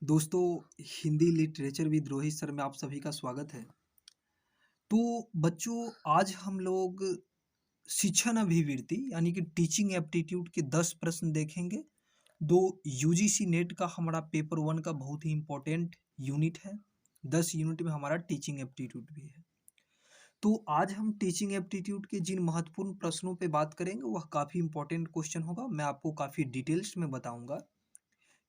दोस्तों, Hindi literature with Rohit sir में आप सभी का स्वागत है। तो बच्चों, आज हम लोग शिक्षण अभिवृत्ति यानी कि टीचिंग एप्टीट्यूड के 10 प्रश्न देखेंगे। दो यूजीसी नेट का हमारा पेपर 1 का बहुत ही इम्पोर्टेंट यूनिट है। 10 यूनिट में हमारा टीचिंग एप्टीट्यूड भी है। तो आज हम टीचिंग एप्टीट्यूड के जिन महत्वपूर्ण प्रश्नों पे बात करेंगे वह काफ़ी इम्पोर्टेंट क्वेश्चन होगा। मैं आपको काफ़ी डिटेल्स में बताऊंगा,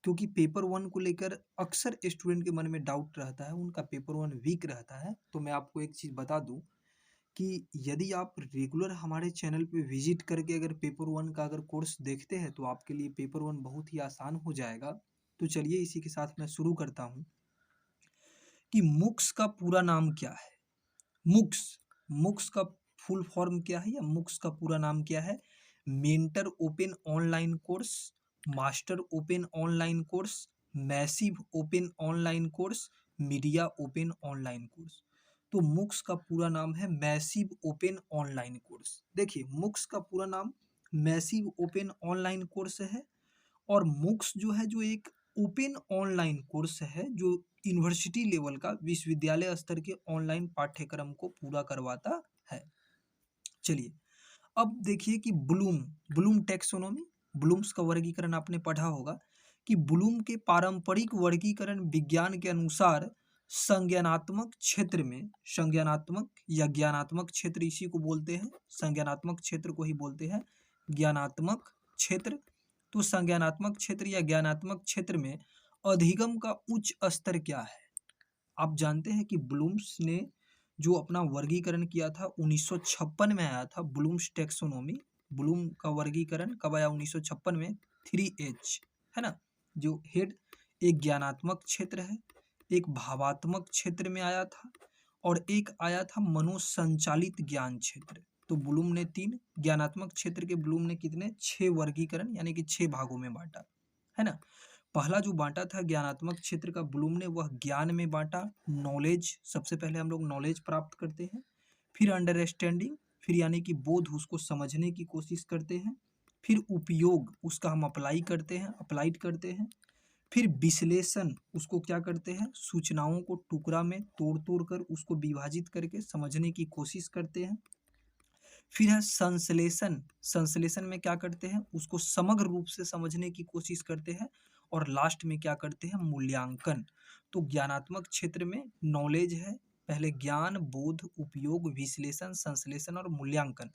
क्योंकि पेपर 1 को लेकर अक्सर स्टूडेंट के मन में डाउट रहता है, उनका पेपर 1 वीक रहता है। तो मैं आपको एक चीज़ बता दूं कि यदि आप रेगुलर हमारे चैनल पे विजिट करके अगर पेपर 1 का अगर कोर्स देखते हैं तो आपके लिए पेपर 1 बहुत ही आसान हो जाएगा। तो चलिए इसी के साथ मैं शुरू करता हूँ कि मुक्स का पूरा नाम क्या है। मुक्स मुक्स का फुल फॉर्म क्या है या मुक्स का पूरा नाम क्या है? Mentor open online course, master open online course, massive open online course, media open online course. तो मुक्स का पूरा नाम है मैसिव ओपन ऑनलाइन कोर्स। देखिए, मुक्स का पूरा नाम मैसिव ओपन ऑनलाइन कोर्स है। और मूक्स जो है जो एक ओपन ऑनलाइन कोर्स है जो यूनिवर्सिटी लेवल का विश्वविद्यालय स्तर के ऑनलाइन पाठ्यक्रम को पूरा करवाता है। चलिए, अब देखिए कि ब्लूम ब्लूम टैक्सोनॉमी, ब्लूम्स का वर्गीकरण आपने पढ़ा होगा कि ब्लूम के पारंपरिक वर्गीकरण विज्ञान के अनुसार संज्ञानात्मक क्षेत्र में, संज्ञानात्मक या ज्ञानात्मक क्षेत्र इसी को बोलते हैं, संज्ञानात्मक क्षेत्र को ही बोलते हैं ज्ञानात्मक क्षेत्र। तो संज्ञानात्मक क्षेत्र या ज्ञानात्मक क्षेत्र में अधिगम का उच्च स्तर क्या है? आप जानते हैं कि ब्लूम्स ने जो अपना वर्गीकरण किया था 1956 में आया था, ब्लूम्स टैक्सोनॉमी। ब्लूम का वर्गीकरण कब आया? 1956 में। 3H है ना, जो हेड एक ज्ञानात्मक क्षेत्र है, एक भावात्मक क्षेत्र में आया था और एक आया था मनोसंचालित ज्ञान क्षेत्र। तो ब्लूम ने 3 ज्ञानात्मक क्षेत्र के ब्लूम ने कितने 6 वर्गीकरण यानी कि 6 भागों में बांटा, है ना। पहला जो बांटा था ज्ञानात्मक क्षेत्र का ब्लूम ने, वह ज्ञान में बांटा। नॉलेज, सबसे पहले हम लोग नॉलेज प्राप्त करते हैं, फिर अंडरस्टैंडिंग, फिर यानी कि बोध, उसको समझने की कोशिश करते हैं, फिर उपयोग, उसका हम अप्लाई करते हैं, अप्लाइड करते हैं, फिर विश्लेषण, उसको क्या करते हैं, सूचनाओं को टुकड़ा में तोड़ तोड़ कर उसको विभाजित करके समझने की कोशिश करते हैं। फिर है संश्लेषण, संश्लेषण में क्या करते हैं, उसको समग्र रूप से समझने की कोशिश करते हैं। और लास्ट में क्या करते हैं, मूल्यांकन। तो ज्ञानात्मक क्षेत्र में नॉलेज है, पहले ज्ञान, बोध, उपयोग, विश्लेषण, संश्लेषण और मूल्यांकन।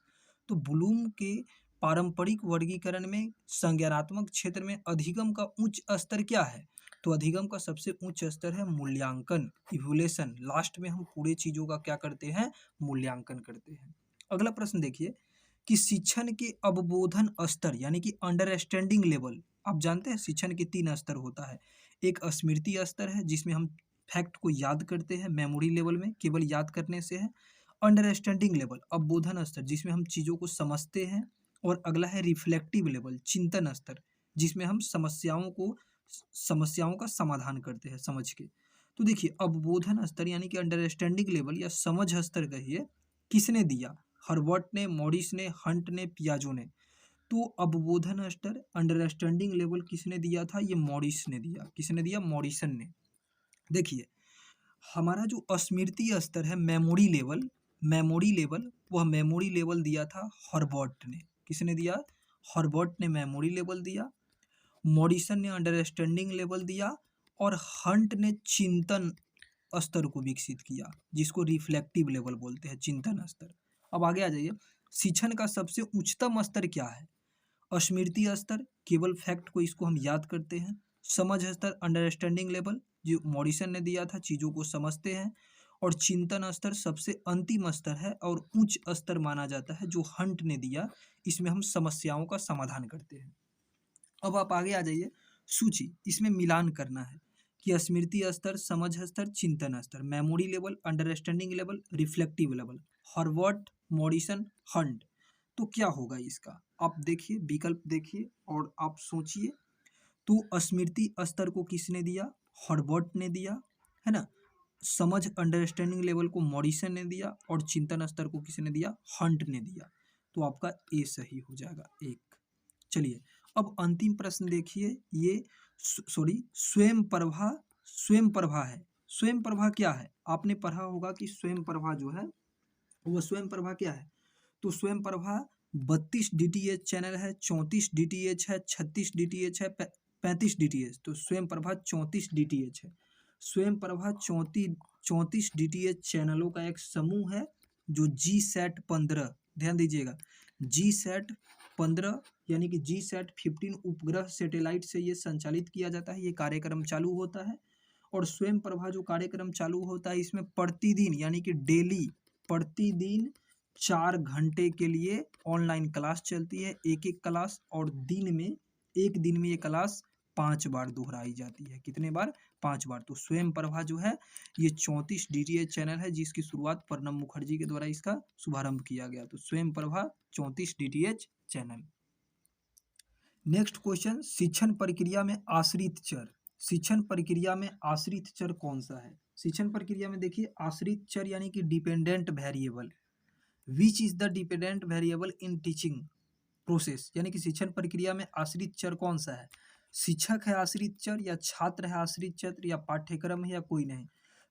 तो ब्लूम के पारंपरिक वर्गीकरण में संज्ञानात्मक क्षेत्र में अधिगम का उच्च स्तर क्या है? तो अधिगम का सबसे उच्च स्तर है मूल्यांकन, इवोल्यूशन। लास्ट में हम पूरे चीजों का क्या करते हैं, मूल्यांकन करते हैं। अगला प्रश्न देखिए कि शिक्षण के अवबोधन स्तर यानी कि अंडरस्टैंडिंग लेवल। आप जानते हैं शिक्षण के 3 स्तर होता है। एक स्मृति स्तर है जिसमें हम फैक्ट को याद करते हैं, मेमोरी लेवल में केवल याद करने से है। अंडरस्टैंडिंग लेवल अवबोधन स्तर जिसमें हम चीज़ों को समझते हैं। और अगला है रिफ्लेक्टिव लेवल चिंतन स्तर, जिसमें हम समस्याओं का समाधान करते हैं समझ के। तो देखिए, अवबोधन स्तर यानी कि अंडरस्टैंडिंग लेवल या समझ स्तर कहिए, किसने दिया? हर्बर्ट ने, मॉरिस ने, हंट ने, पियाजो ने। तो अवबोधन स्तर अंडरस्टैंडिंग लेवल किसने दिया था? ये मॉरिस ने दिया। किसने दिया? मॉरिसन ने। देखिए, हमारा जो स्मृति स्तर है, मेमोरी लेवल, मेमोरी लेवल, वह मेमोरी लेवल दिया था हर्बर्ट ने। किसने दिया? हर्बर्ट ने मेमोरी लेवल दिया। मॉरिसन ने अंडरस्टैंडिंग लेवल दिया और हंट ने चिंतन स्तर को विकसित किया, जिसको रिफ्लेक्टिव लेवल बोलते हैं, चिंतन स्तर। अब आगे आ जाइए, शिक्षण का सबसे उच्चतम स्तर क्या है? स्मृति स्तर, केवल फैक्ट को इसको हम याद करते हैं। समझ स्तर अंडरस्टैंडिंग लेवल, जो मॉरिसन ने दिया था, चीज़ों को समझते हैं। और चिंतन स्तर सबसे अंतिम स्तर है और उच्च स्तर माना जाता है, जो हंट ने दिया। इसमें हम समस्याओं का समाधान करते हैं। अब आप आगे आ जाइए, सूची, इसमें मिलान करना है कि स्मृति स्तर, समझ स्तर, चिंतन स्तर, memory level, understanding level, reflective level, Harvard, Morrison, Hunt. तो क्या होगा इसका? आप देखिए, विकल्प देखिए और आप सोचिए। तो स्मृति स्तर को किसने दिया? हॉर्वर्ड ने दिया, है ना। समझ अंडरस्टैंडिंग लेवल को मॉरिसन ने दिया और चिंतन स्तर को किसने दिया? हंट ने दिया। तो आपका ए सही हो जाएगा, एक। चलिए, अब अंतिम प्रश्न देखिए, ये सॉरी, स्वयं प्रभा स्वयं प्रभा है। स्वयं प्रभा क्या है? आपने पढ़ा होगा कि स्वयं प्रभा जो है वो स्वयं प्रभा क्या है? तो स्वयं प्रभा 32 डीटीएच चैनल है, 34 डीटीएच है, 36 डीटीएच है, 35 डीटीएच। तो स्वयं प्रभा 34 डीटीएच है। स्वयं प्रभा 34 डीटीएच चैनलों का एक समूह है जो जी सैट 15, ध्यान दीजिएगा, जी सैट 15 यानी कि जी सैट 15 उपग्रह सैटेलाइट से ये संचालित किया जाता है। ये कार्यक्रम चालू होता है और स्वयं प्रभा जो कार्यक्रम चालू होता है इसमें प्रतिदिन यानी कि डेली प्रतिदिन 4 घंटे के लिए ऑनलाइन क्लास चलती है, एक एक क्लास, और एक दिन में ये क्लास 5 बार दोहराई जाती है। कितने बार? 5 बार। तो स्वयं प्रभा जो है ये 34 डीटीएच चैनल है जिसकी शुरुआत प्रणब मुखर्जी के द्वारा इसका शुभारंभ किया गया। तो स्वयं Prabha 34 DTH channel. Next question, शिक्षण प्रक्रिया में आश्रित चर। शिक्षण प्रक्रिया में आश्रित चर कौन सा है? शिक्षण प्रक्रिया में देखिए आश्रित चर यानी कि dependent variable. Which is the dependent variable in teaching process, यानी कि शिक्षण प्रक्रिया में आश्रित चर कौन सा है? शिक्षक है आश्रित चर, या छात्र है आश्रित चर, या पाठ्यक्रम है, या कोई नहीं?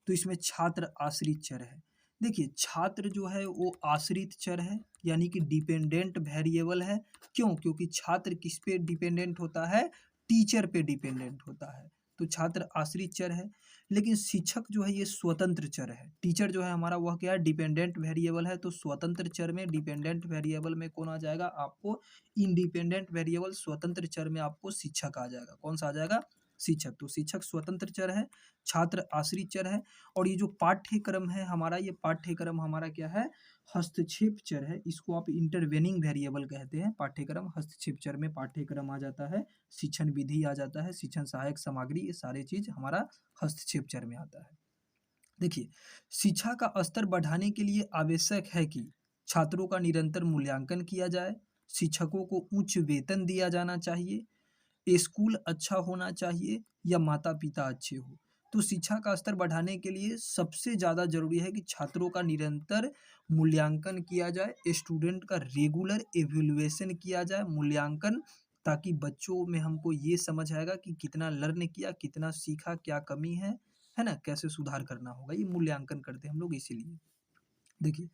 तो इसमें छात्र आश्रित चर है। देखिए छात्र जो है वो आश्रित चर है यानी कि डिपेंडेंट वेरिएबल है। क्यों? क्योंकि छात्र किस पे डिपेंडेंट होता है? टीचर पे डिपेंडेंट होता है। तो छात्र आश्रित चर है। लेकिन शिक्षक जो है ये स्वतंत्र चर है। टीचर जो है हमारा वह क्या है? डिपेंडेंट वेरिएबल है। तो स्वतंत्र चर में डिपेंडेंट वेरिएबल में कौन आ जाएगा आपको? इंडिपेंडेंट वेरिएबल स्वतंत्र चर में आपको शिक्षक आ जाएगा। कौन सा आ जाएगा? शिक्षक। तो शिक्षक स्वतंत्र चर है, छात्र आश्रित चर है। और ये जो पाठ्यक्रम है हमारा, ये पाठ्यक्रम हमारा क्या है? हस्तक्षेप चर है। इसको आप इंटरवेनिंग वेरिएबल कहते हैं। पाठ्यक्रम हस्तक्षेप चर में पाठ्यक्रम आ जाता है, शिक्षण विधि आ जाता है, शिक्षण सहायक सामग्री, ये सारे चीज हमारा हस्तक्षेप चर में आता है। देखिए शिक्षा का स्तर बढ़ाने के लिए आवश्यक है कि छात्रों का निरंतर मूल्यांकन किया जाए, शिक्षकों को उच्च वेतन दिया जाना चाहिए, स्कूल अच्छा होना चाहिए, या माता पिता अच्छे हो। तो शिक्षा का स्तर बढ़ाने के लिए सबसे ज़्यादा जरूरी है कि छात्रों का निरंतर मूल्यांकन किया जाए, स्टूडेंट का रेगुलर एवेल्युएशन किया जाए, मूल्यांकन, ताकि बच्चों में हमको ये समझ आएगा कि कितना लर्न किया, कितना सीखा, क्या कमी है ना, कैसे सुधार करना होगा। ये मूल्यांकन करते हैं हम लोग इसीलिए। देखिए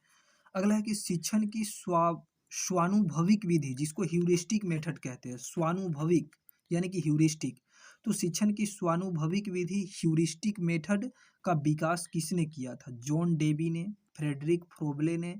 अगला है कि शिक्षण की स्वानुभविक विधि, जिसको ह्यूरिस्टिक मेथड कहते हैं। स्वानुभविक यानी कि ह्यूरिस्टिक। तो शिक्षण की स्वानुभविक विधि ह्यूरिस्टिक मेथड का विकास किसने किया था? जॉन डेबी ने, फ्रेडरिक फ्रोबले ने,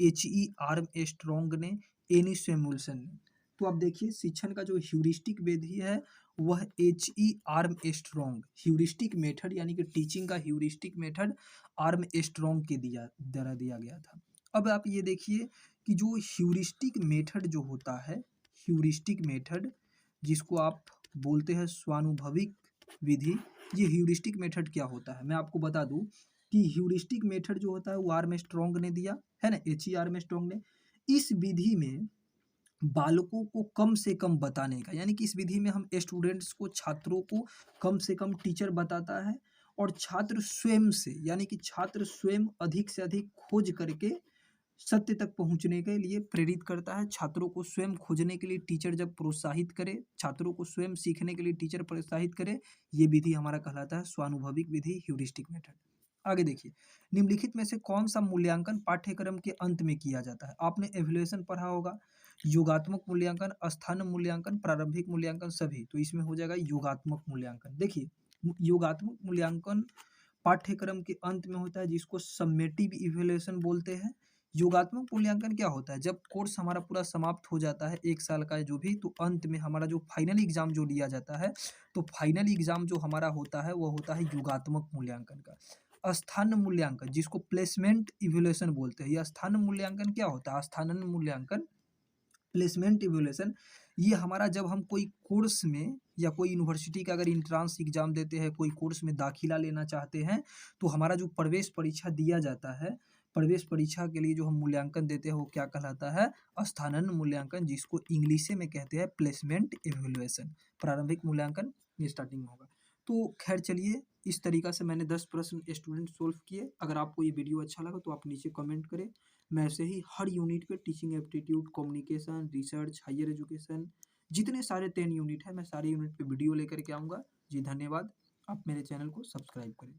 H.E. आर्मस्ट्रॉन्ग ने, एनी सैमुअल्सन ने। तो आप देखिए शिक्षण का जो ह्यूरिस्टिक विधि है वह H.E. आर्मस्ट्रॉन्ग, ह्यूरिस्टिक मेथड यानी कि टीचिंग का ह्यूरिस्टिक मेथड आर्मस्ट्रॉन्ग के द्वारा दिया गया था। अब आप ये देखिए कि जो ह्यूरिस्टिक मेथड जो होता है, ह्यूरिस्टिक मेथड जिसको आप बोलते हैं स्वानुभविक विधि, ये ह्यूरिस्टिक मेथड क्या होता है मैं आपको बता दूं कि ह्यूरिस्टिक मेथड जो होता है वो आर्मस्ट्रॉन्ग ने दिया है ना, H.E. आर्मस्ट्रॉन्ग ने। इस विधि में बालकों को कम से कम बताने का, यानी कि इस विधि में हम स्टूडेंट्स को, छात्रों को कम से कम टीचर बताता है, और छात्र स्वयं से, यानी कि छात्र स्वयं अधिक से अधिक खोज करके सत्य तक पहुंचने के लिए प्रेरित करता है। छात्रों को स्वयं खोजने के लिए टीचर जब प्रोत्साहित करे, छात्रों को स्वयं सीखने के लिए टीचर प्रोत्साहित करे, ये विधि हमारा कहलाता है स्वानुभविक विधि, ह्यूरिस्टिक मेथड। आगे देखिए निम्नलिखित में से कौन सा मूल्यांकन पाठ्यक्रम के अंत में किया जाता है? आपने एवेल्युएशन पढ़ा होगा, योगात्मक मूल्यांकन, स्थान मूल्यांकन, प्रारंभिक मूल्यांकन, सभी। तो इसमें हो जाएगा योगात्मक मूल्यांकन। देखिए योगात्मक मूल्यांकन पाठ्यक्रम के अंत में होता है जिसको समेटिव इवैल्यूएशन बोलते हैं। योगात्मक मूल्यांकन क्या होता है? जब कोर्स हमारा पूरा समाप्त हो जाता है, 1 साल का है जो भी, तो अंत में हमारा जो फाइनल एग्जाम जो लिया जाता है, तो फाइनल एग्जाम जो हमारा होता है वो होता है योगात्मक मूल्यांकन का। स्थान मूल्यांकन जिसको प्लेसमेंट इवैल्यूएशन बोलते हैं, यह स्थान मूल्यांकन क्या होता है? स्थान मूल्यांकन, प्लेसमेंट इवैल्यूएशन, ये हमारा जब हम कोई कोर्स में या कोई यूनिवर्सिटी का अगर इंट्रांस एग्जाम देते हैं, कोई कोर्स में दाखिला लेना चाहते हैं, तो हमारा जो प्रवेश परीक्षा दिया जाता है, प्रवेश परीक्षा के लिए जो हम मूल्यांकन देते हैं वो क्या कहलाता है? स्थानन मूल्यांकन, जिसको इंग्लिश में कहते हैं प्लेसमेंट इवैल्यूएशन। प्रारंभिक मूल्यांकन ये स्टार्टिंग में होगा। तो खैर चलिए, इस तरीका से मैंने 10 प्रश्न स्टूडेंट सोल्व किए। अगर आपको ये वीडियो अच्छा लगा तो आप नीचे कमेंट करें। मैं ऐसे ही हर यूनिट के teaching aptitude, communication, research, higher education, जितने सारे 10 यूनिट है मैं सारे यूनिट पे वीडियो लेकर के आऊँगा। जी धन्यवाद। आप मेरे चैनल को सब्सक्राइब करें।